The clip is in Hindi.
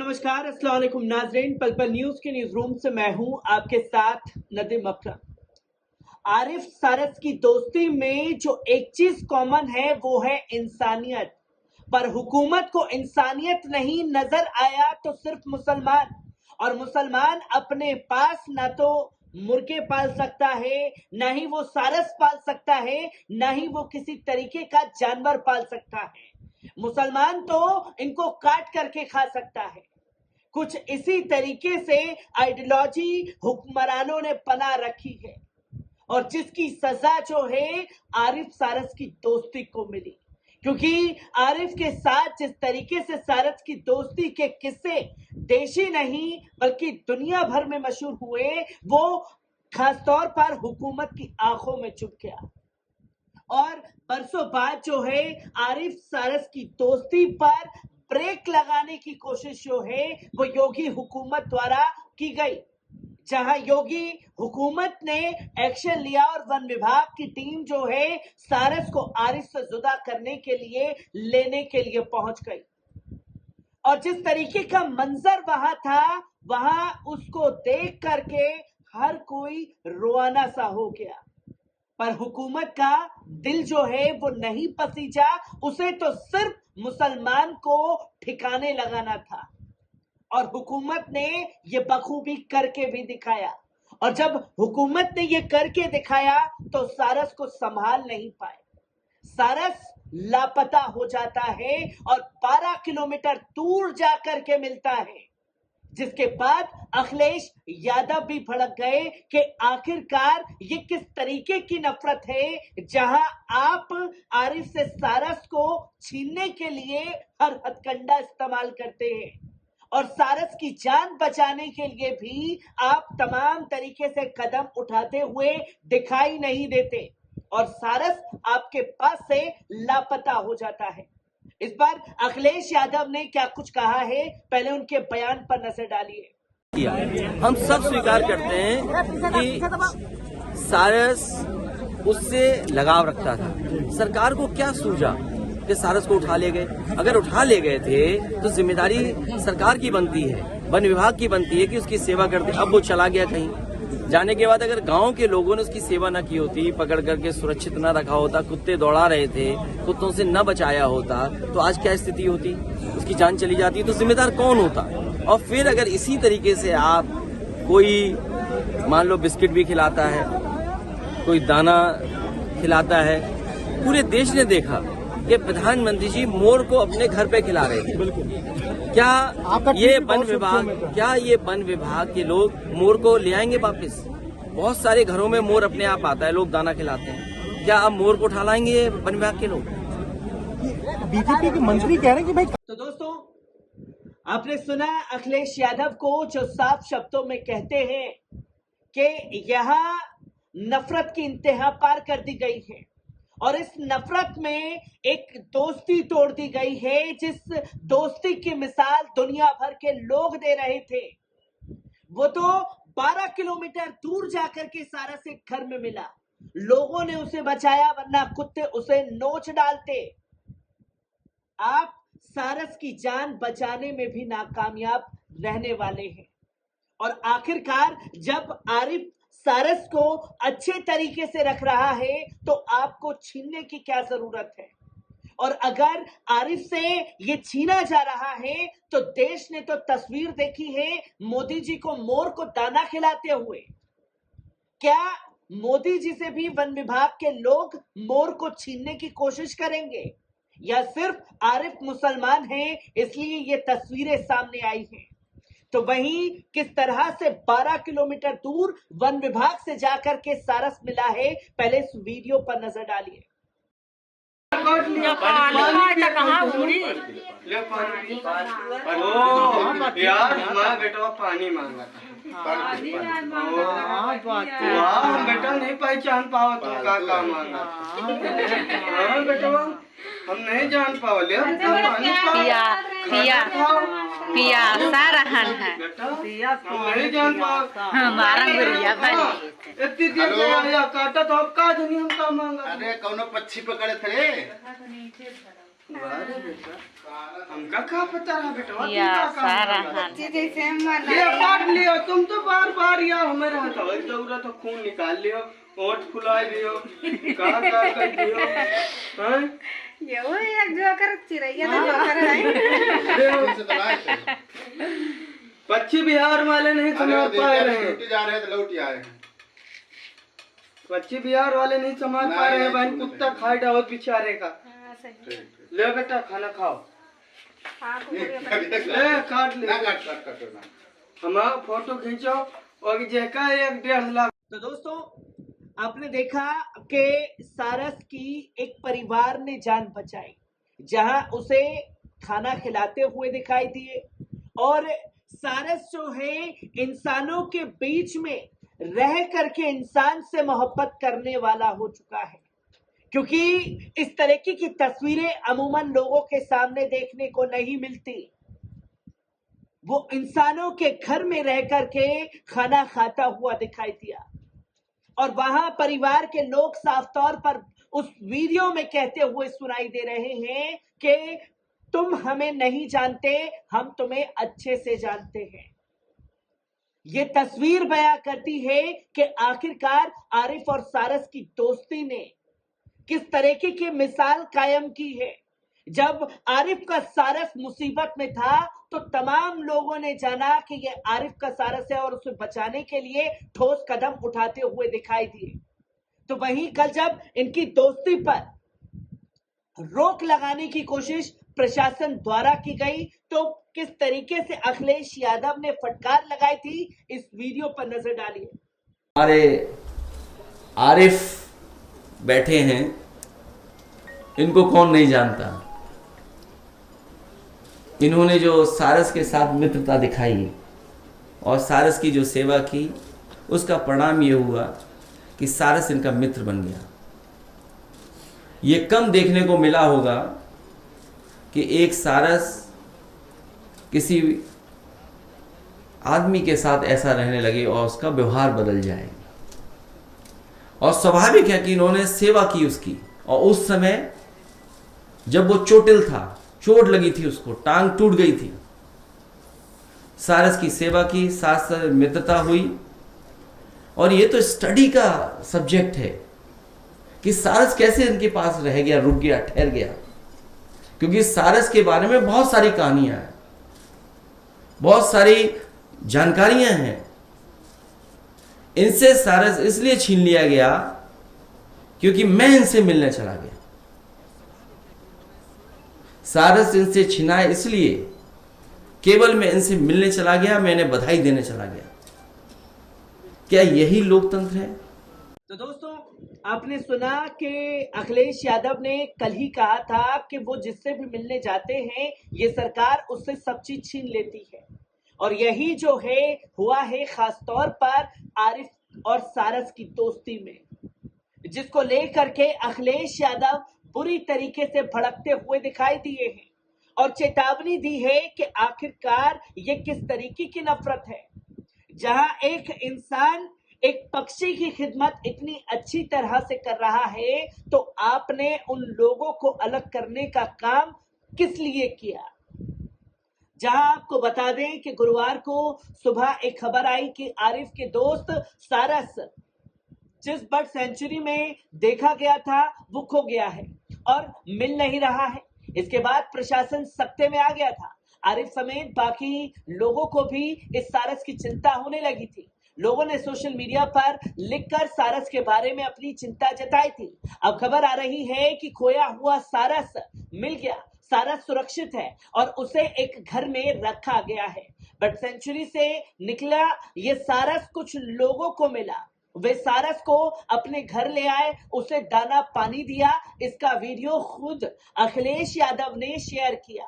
नमस्कार, अस्सलाम वालेकुम नाज़रीन। पल पल न्यूज के न्यूज रूम से मैं हूं आपके साथ नदीम अकरम। आरिफ सारस की दोस्ती में जो एक चीज कॉमन है वो है इंसानियत, पर हुकूमत को इंसानियत नहीं नजर आया तो सिर्फ मुसलमान, और मुसलमान अपने पास ना तो मुर्गे पाल सकता है, ना ही वो सारस पाल सकता है, ना ही वो किसी तरीके का जानवर पाल सकता है। मुसलमान तो इनको काट करके खा सकता है। कुछ इसी तरीके से आइडियोलॉजी हुक्मरानों ने बना रखी है, और जिसकी सजा जो है आरिफ सारस की दोस्ती को मिली, क्योंकि आरिफ के साथ जिस तरीके से सारस की दोस्ती के किस्से देशी नहीं बल्कि दुनिया भर में मशहूर हुए, वो खासतौर पर हुकूमत की आंखों में चुभ गया। और बरसों बाद जो है आरिफ सारस की दोस्ती पर ब्रेक लगाने की कोशिश जो है वो योगी हुकूमत द्वारा की गई, जहां योगी हुकूमत ने एक्शन लिया और वन विभाग की टीम जो है सारस को आरिफ से जुदा करने के लिए लेने के लिए पहुंच गई। और जिस तरीके का मंजर वहां था, वहां उसको देख करके हर कोई रोआना सा हो गया। पर हुकूमत का दिल जो है वो नहीं पसीजा, उसे तो सिर्फ मुसलमान को ठिकाने लगाना था, और हुकूमत ने ये बखूबी करके भी दिखाया। और जब हुकूमत ने ये करके दिखाया तो सारस को संभाल नहीं पाए। सारस लापता हो जाता है और 12 किलोमीटर दूर जाकर के मिलता है, जिसके बाद अखिलेश यादव भी भड़क गए कि आखिरकार ये किस तरीके की नफरत है, जहां आप आरिफ से सारस को छीनने के लिए हर हथकंडा इस्तेमाल करते हैं, और सारस की जान बचाने के लिए भी आप तमाम तरीके से कदम उठाते हुए दिखाई नहीं देते, और सारस आपके पास से लापता हो जाता है। इस बार अखिलेश यादव ने क्या कुछ कहा है, पहले उनके बयान पर नजर डालिए। हम सब स्वीकार करते हैं कि सारस उससे लगाव रखता था। सरकार को क्या सूझा कि सारस को उठा ले गए? अगर उठा ले गए थे तो जिम्मेदारी सरकार की बनती है, वन विभाग की बनती है कि उसकी सेवा करते। अब वो चला गया कहीं, जाने के बाद अगर गांव के लोगों ने उसकी सेवा न की होती, पकड़ करके सुरक्षित न रखा होता, कुत्ते दौड़ा रहे थे, कुत्तों से न बचाया होता, तो आज क्या स्थिति होती? उसकी जान चली जाती तो जिम्मेदार कौन होता? और फिर अगर इसी तरीके से आप कोई मान लो बिस्किट भी खिलाता है, कोई दाना खिलाता है, पूरे देश ने देखा कि प्रधानमंत्री जी मोर को अपने घर पे खिला रहे थे। क्या ये वन विभाग के लोग मोर को ले आएंगे वापस? बहुत सारे घरों में मोर अपने आप आता है, लोग दाना खिलाते हैं। क्या अब मोर को उठा लाएंगे वन विभाग के लोग? बीजेपी के मंत्री कह रहे हैं कि भाई। तो दोस्तों, आपने सुना अखिलेश यादव को जो साफ शब्दों में कहते हैं कि यहाँ नफरत की इंतहा पार कर दी गई है, और इस नफरत में एक दोस्ती तोड़ दी गई है, जिस दोस्ती की मिसाल दुनिया भर के लोग दे रहे थे। वो तो 12 किलोमीटर दूर जाकर के सारस एक घर में मिला, लोगों ने उसे बचाया, वरना कुत्ते उसे नोच डालते। आप सारस की जान बचाने में भी नाकामयाब रहने वाले हैं, और आखिरकार जब आरिफ सारस को अच्छे तरीके से रख रहा है तो आपको छीनने की क्या जरूरत है? और अगर आरिफ से ये छीना जा रहा है तो देश ने तो तस्वीर देखी है मोदी जी को मोर को दाना खिलाते हुए। क्या मोदी जी से भी वन विभाग के लोग मोर को छीनने की कोशिश करेंगे, या सिर्फ आरिफ मुसलमान है इसलिए ये तस्वीरें सामने आई हैं? तो वहीं किस तरह से 12 किलोमीटर दूर वन विभाग से जाकर के सारस मिला है, पहले इस वीडियो पर नजर डालिए। यार हमारा बेटा पानी मांगा था, हम बेटा नहीं पहचान पाओ तो का मांगा। हाँ बेटा हम नहीं जान पाओ, ले पियासा रहन है, नहीं जान पाओ हमारा गुड़िया भाई इतनी देर से आया काटा तो अब का धनी हम का मांगा। अरे कौनो पक्षी पकड़े थे, अरे बेटा हमका क्या पता रहा बेटा पिया सारहन ये काट लियो तुम तो बार बार या हमें रहता हो जरूरत तो खून निकाल लियो ओट फुला लियो कहाँ कर दियो हैं ये वो एक जोकर चिरैया तो जोकर है पश्चिम बिहार वाले नहीं संभाल पाए रहे हैं जा रहे हैं तो लौट आए हैं पश्चिम बिहार वाले नहीं संभाल पा रहे हैं बहन कुत्ता खाए डावत बेचारे का ले बेटा खाना खाओ ले काट ले ना काट ना हमारा फोटो खींचो और जैका 1.5 लाख। तो दोस्तों आपने देखा कि सारस की एक परिवार ने जान बचाई जहां उसे खाना खिलाते हुए दिखाई दिए और सारस जो है इंसानों के बीच में रह करके इंसान से मोहब्बत करने वाला हो चुका है, क्योंकि इस तरीके की तस्वीरें अमूमन लोगों के सामने देखने को नहीं मिलती। वो इंसानों के घर में रह करके खाना खाता हुआ दिखाई दिया और वहां परिवार के लोग साफ तौर पर उस वीडियो में कहते हुए सुनाई दे रहे हैं कि तुम हमें नहीं जानते, हम तुम्हें अच्छे से जानते हैं। ये तस्वीर बयां करती है कि आखिरकार आरिफ और सारस की दोस्ती ने किस तरीके की मिसाल कायम की है। जब आरिफ का सारस मुसीबत में था तो तमाम लोगों ने जाना कि ये आरिफ का सारस है और उसे बचाने के लिए ठोस कदम उठाते हुए दिखाई दिए। तो वहीं कल जब इनकी दोस्ती पर रोक लगाने की कोशिश प्रशासन द्वारा की गई तो किस तरीके से अखिलेश यादव ने फटकार लगाई थी, इस वीडियो पर नजर डालिए। हमारे आरिफ बैठे हैं, इनको कौन नहीं जानता। इन्होंने जो सारस के साथ मित्रता दिखाई और सारस की जो सेवा की, उसका परिणाम ये हुआ कि सारस इनका मित्र बन गया। ये कम देखने को मिला होगा कि एक सारस किसी आदमी के साथ ऐसा रहने लगे और उसका व्यवहार बदल जाए। और स्वाभाविक है कि इन्होंने सेवा की उसकी, और उस समय जब वो चोटिल था, चोट लगी थी, उसको टांग टूट गई थी, सारस की सेवा की, साथ साथ मित्रता हुई। और ये तो स्टडी का सब्जेक्ट है कि सारस कैसे इनके पास रह गया, रुक गया, ठहर गया, क्योंकि सारस के बारे में बहुत सारी कहानियां हैं, बहुत सारी जानकारियां हैं। इनसे सारस इसलिए छीन लिया गया क्योंकि मैं इनसे मिलने चला गया। सारस इनसे छिना इसलिए केवल मैं इनसे मिलने चला गया, मैं इन्हें बधाई देने चला गया। क्या यही लोकतंत्र है? तो दोस्तों आपने सुना कि अखिलेश यादव ने कल ही कहा था कि वो जिससे भी मिलने जाते हैं ये सरकार उससे सब चीज छीन लेती है, और यही जो है हुआ है खासतौर पर आरिफ और सारस की दोस्ती में, जिसको लेकर के अखिलेश यादव बुरी तरीके से भड़कते हुए दिखाई दिए हैं और चेतावनी दी है कि आखिरकार ये किस तरीके की नफरत है, जहां एक इंसान एक पक्षी की खिदमत इतनी अच्छी तरह से कर रहा है तो आपने उन लोगों को अलग करने का काम किस लिए किया। जहां आपको बता दें कि गुरुवार को सुबह एक खबर आई कि आरिफ के दोस्त सारस जिस बर्ड सेंचुरी में देखा गया था वो खो गया है और मिल नहीं रहा है। इसके बाद प्रशासन सख्ते में आ गया था। आरिफ समेत बाकी लोगों को भी इस सारस की चिंता होने लगी थी। लोगों ने सोशल मीडिया पर लिखकर सारस के बारे में अपनी चिंता जताई थी। अब खबर आ रही है कि खोया हुआ सारस मिल गया, सारस सुरक्षित है और उसे एक घर में रखा गया है। बर्ड सेंचुरी से निकला ये सारस कुछ लोगों को मिला, वे सारस को अपने घर ले आए, उसे दाना पानी दिया। इसका वीडियो खुद अखिलेश यादव ने शेयर किया।